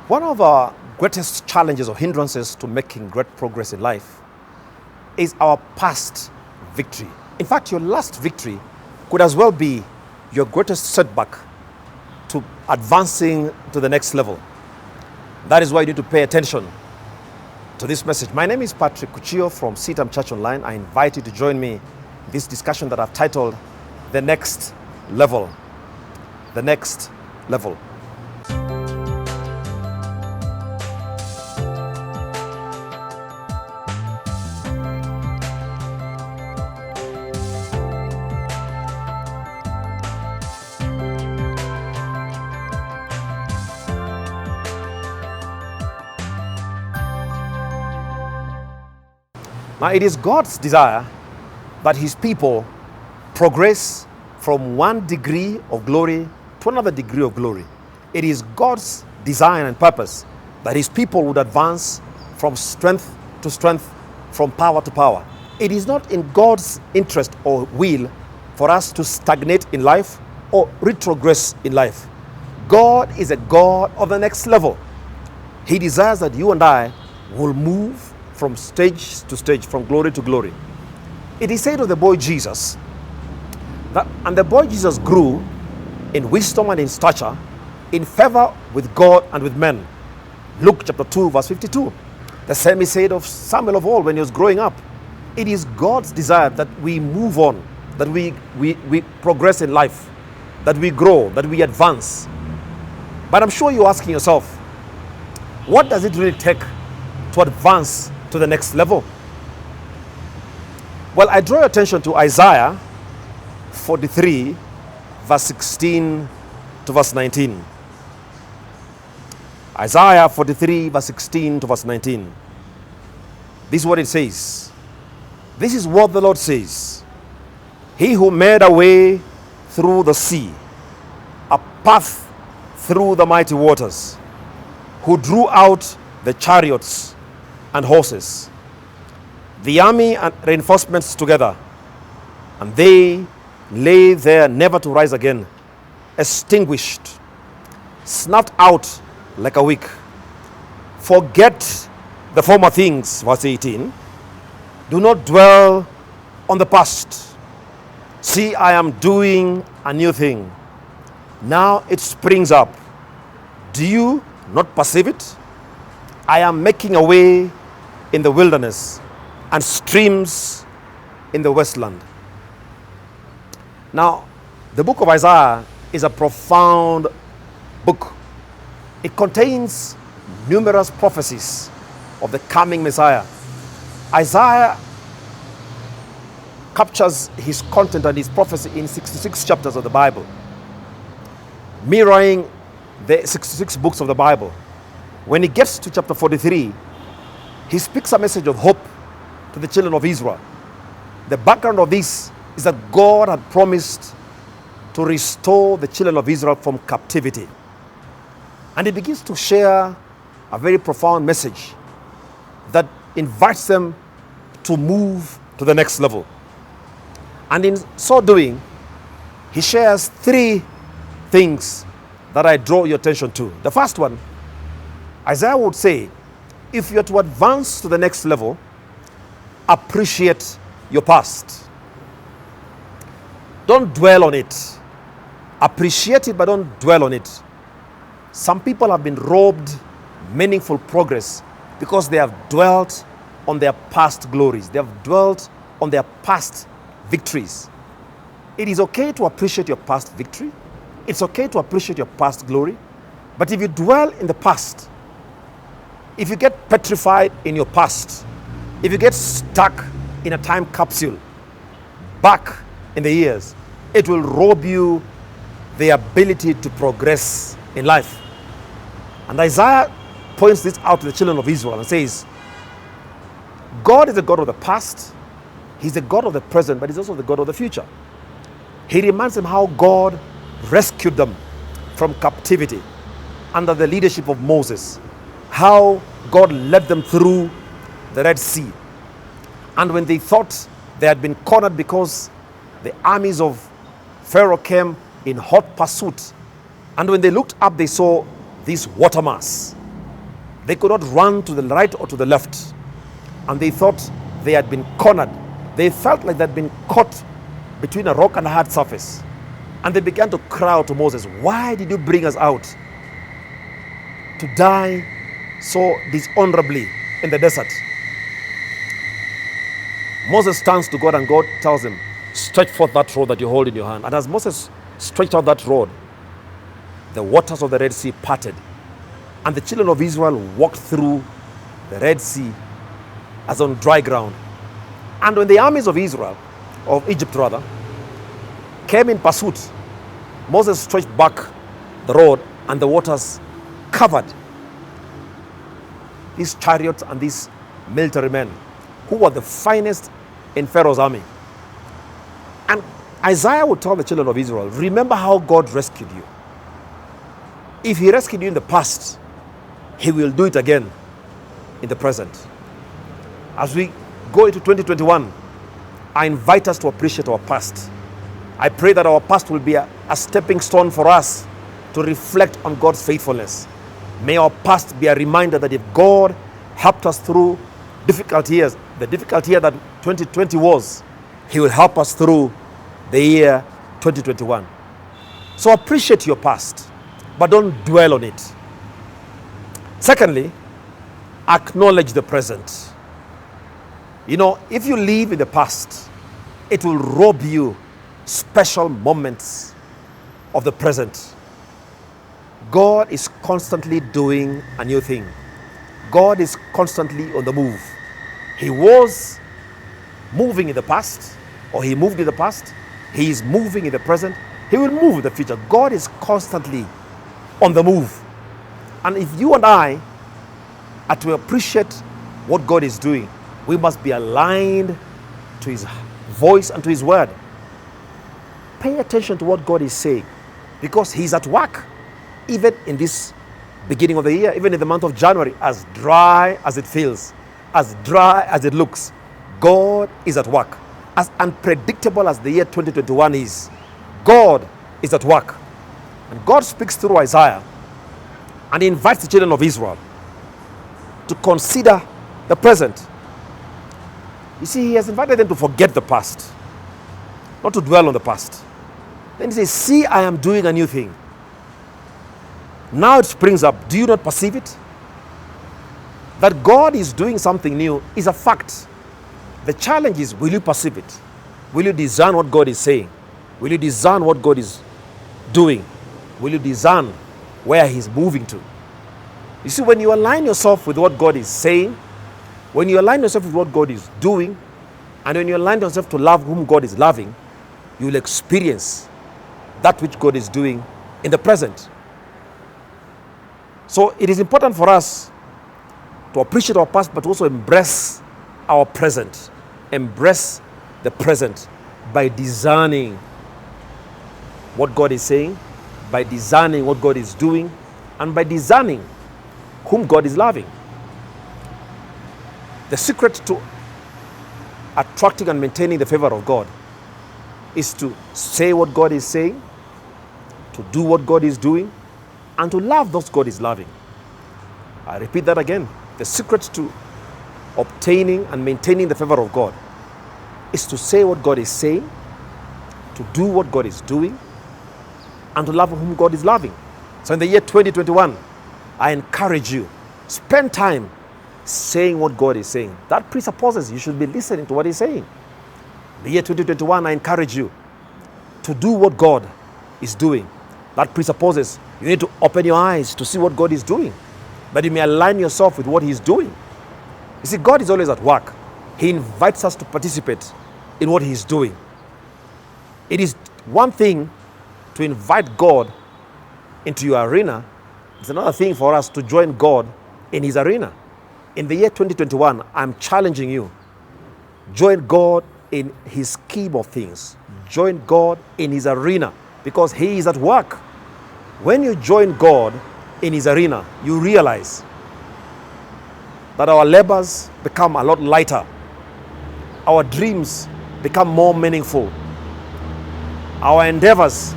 One of our greatest challenges or hindrances to making great progress in life is our past victory. In fact, your last victory could as well be your greatest setback to advancing to the next level. That is why you need to pay attention to this message. My name is Patrick Kuchio from CITAM ChurchOnline. I invite you to join me in this discussion that I've titled The Next Level. The Next Level. Now, it is God's desire that His people progress from one degree of glory to another degree of glory. It is God's design and purpose that His people would advance from strength to strength, from power to power. It is not in God's interest or will for us to stagnate in life or retrogress in life. God is a God of the next level. He desires that you and I will move from stage to stage, from glory to glory. It is said of the boy Jesus, and the boy Jesus grew in wisdom and in stature, in favor with God and with men. Luke chapter 2, verse 52. The same is said of Samuel of old when he was growing up. It is God's desire that we move on, that we progress in life, that we grow, that we advance. But I'm sure you're asking yourself, what does it really take to advance to the next level? Well, I draw your attention to Isaiah 43, verse 16 to verse 19. Isaiah 43, verse 16 to verse 19. This is what it says. This is what the Lord says. He who made a way through the sea, a path through the mighty waters, who drew out the chariots and horses, the army and reinforcements together, and they lay there never to rise again, extinguished, snuffed out like a wick. Forget the former things, verse 18. Do not dwell on the past. See, I am doing a new thing. Now it springs up. Do you not perceive it? I am making a way in the wilderness and streams in the wasteland. Now, the book of Isaiah is a profound book. It contains numerous prophecies of the coming Messiah. Isaiah captures his content and his prophecy in 66 chapters of the Bible, mirroring the 66 books of the Bible. When he gets to chapter 43, he speaks a message of hope to the children of Israel. The background of this is that God had promised to restore the children of Israel from captivity. And he begins to share a very profound message that invites them to move to the next level. And in so doing, he shares three things that I draw your attention to. The first one, Isaiah would say, if you're to advance to the next level, appreciate your past. Don't dwell on it. Appreciate it, but don't dwell on it. Some people have been robbed meaningful progress because they have dwelt on their past glories. They have dwelt on their past victories. It is okay to appreciate your past victory. It's okay to appreciate your past glory. But if you dwell in the past, if you get petrified in your past, if you get stuck in a time capsule back in the years, it will rob you the ability to progress in life. And Isaiah points this out to the children of Israel and says, God is the God of the past, He's the God of the present, but He's also the God of the future. He reminds them how God rescued them from captivity under the leadership of Moses, how God led them through the Red Sea. And when they thought they had been cornered because the armies of Pharaoh came in hot pursuit, and when they looked up, they saw this water mass. They could not run to the right or to the left. And they thought they had been cornered. They felt like they'd been caught between a rock and a hard surface. And they began to cry out to Moses, why did you bring us out to die so dishonorably in the desert? Moses turns to God and God tells him, stretch forth that rod that you hold in your hand. And as Moses stretched out that rod, the waters of the Red Sea parted. And the children of Israel walked through the Red Sea as on dry ground. And when the armies of Israel, of Egypt rather, came in pursuit, Moses stretched back the rod and the waters covered these chariots and these military men who were the finest in Pharaoh's army. And Isaiah would tell the children of Israel, remember how God rescued you. If he rescued you in the past, he will do it again in the present. As we go into 2021, I invite us to appreciate our past. I pray that our past will be a stepping stone for us to reflect on God's faithfulness. May our past be a reminder that if God helped us through difficult years, the difficult year that 2020 was, he will help us through the year 2021. So appreciate your past, but don't dwell on it. Secondly, acknowledge the present. You know, if you live in the past, it will rob you special moments of the present. God is constantly doing a new thing. God is constantly on the move. He was moving in the past, or he moved in the past. He is moving in the present. He will move in the future. God is constantly on the move. And if you and I are to appreciate what God is doing, we must be aligned to his voice and to his word. Pay attention to what God is saying, because he's at work, even in this beginning of the year, even in the month of January, as dry as it feels, as dry as it looks. God is at work. As unpredictable as the year 2021 is, God is at work. And God speaks through Isaiah, and he invites the children of Israel to consider the present. You see, he has invited them to forget the past, not to dwell on the past. Then he says, see, I am doing a new thing. Now it springs up. Do you not perceive it? That God is doing something new is a fact. The challenge is, will you perceive it? Will you discern what God is saying? Will you discern what God is doing? Will you discern where he's moving to? You see, when you align yourself with what God is saying, when you align yourself with what God is doing, and when you align yourself to love whom God is loving, you will experience that which God is doing in the present. So it is important for us to appreciate our past, but also embrace our present. Embrace the present by discerning what God is saying, by discerning what God is doing, and by discerning whom God is loving. The secret to attracting and maintaining the favor of God is to say what God is saying, to do what God is doing, and to love those God is loving. I repeat that again. The secret to obtaining and maintaining the favor of God is to say what God is saying, to do what God is doing, and to love whom God is loving. So in the year 2021, I encourage you, spend time saying what God is saying. That presupposes you should be listening to what he's saying. The year 2021, I encourage you to do what God is doing. That presupposes you need to open your eyes to see what God is doing, that you may align yourself with what he's doing. You see, God is always at work. He invites us to participate in what he's doing. It is one thing to invite God into your arena. It's another thing for us to join God in his arena. In the year 2021, I'm challenging you. Join God in his scheme of things. Join God in his arena, because he is at work. When you join God in his arena, you realize that our labors become a lot lighter. Our dreams become more meaningful. Our endeavors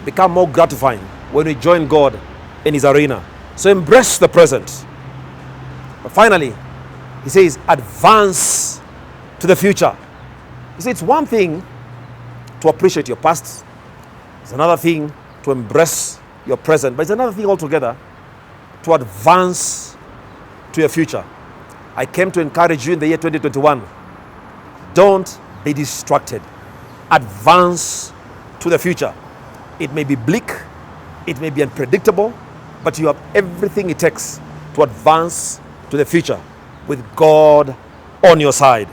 become more gratifying when we join God in his arena. So embrace the present. But finally, he says, advance to the future. You see, it's one thing to appreciate your past. It's another thing to embrace your present. But it's another thing altogether to advance to your future. I came to encourage you in the year 2021. Don't be distracted. Advance to the future. It may be bleak, it may be unpredictable, but you have everything it takes to advance to the future with God on your side.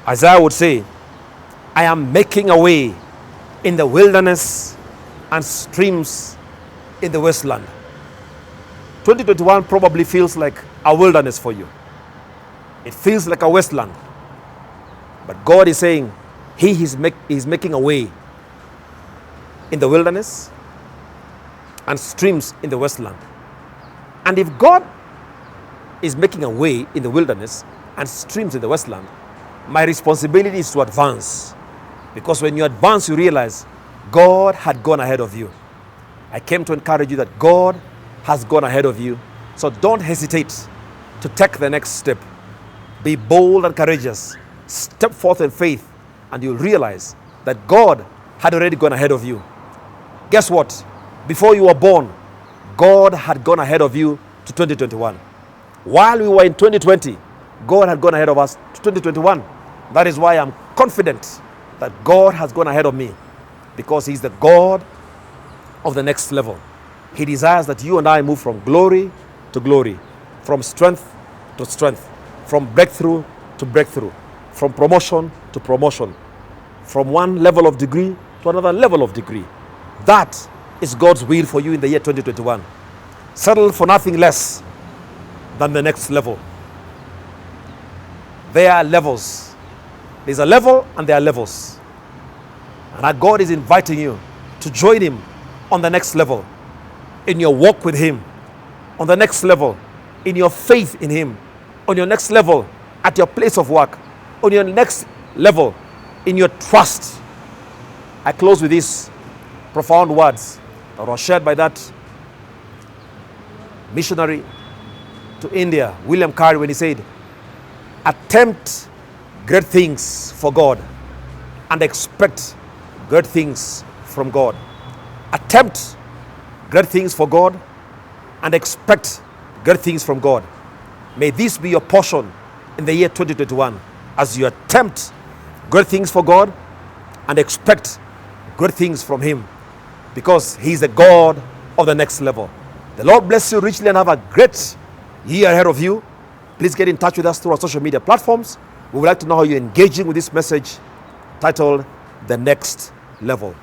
Isaiah would say, I am making a way in the wilderness and streams in the wasteland. 2021 probably feels like a wilderness for you. It feels like a wasteland. But God is saying He is making a way in the wilderness and streams in the wasteland. And if God is making a way in the wilderness and streams in the wasteland, my responsibility is to advance. Because when you advance, you realize God had gone ahead of you. I came to encourage you that God has gone ahead of you. So don't hesitate to take the next step. Be bold and courageous. Step forth in faith, and you'll realize that God had already gone ahead of you. Guess what? Before you were born, God had gone ahead of you to 2021. While we were in 2020, God had gone ahead of us to 2021. That is why I'm confident that God has gone ahead of me, because He's the God of the next level. He desires that you and I move from glory to glory, from strength to strength, from breakthrough to breakthrough, from promotion to promotion, from one level of degree to another level of degree. That is God's will for you in the year 2021. Settle for nothing less than the next level. There are levels. There's a level and there are levels. And our God is inviting you to join Him on the next level in your walk with Him, on the next level in your faith in Him, on your next level at your place of work, on your next level in your trust. I close with these profound words that were shared by that missionary to India, William Carey, when he said, attempt great things for God and expect great things from God. Attempt great things for God and expect great things from God. May this be your portion in the year 2021 as you attempt great things for God and expect great things from Him, because He's the God of the next level. The Lord bless you richly and have a great year ahead of you. Please get in touch with us through our social media platforms. We would like to know how you're engaging with this message titled The Next Level.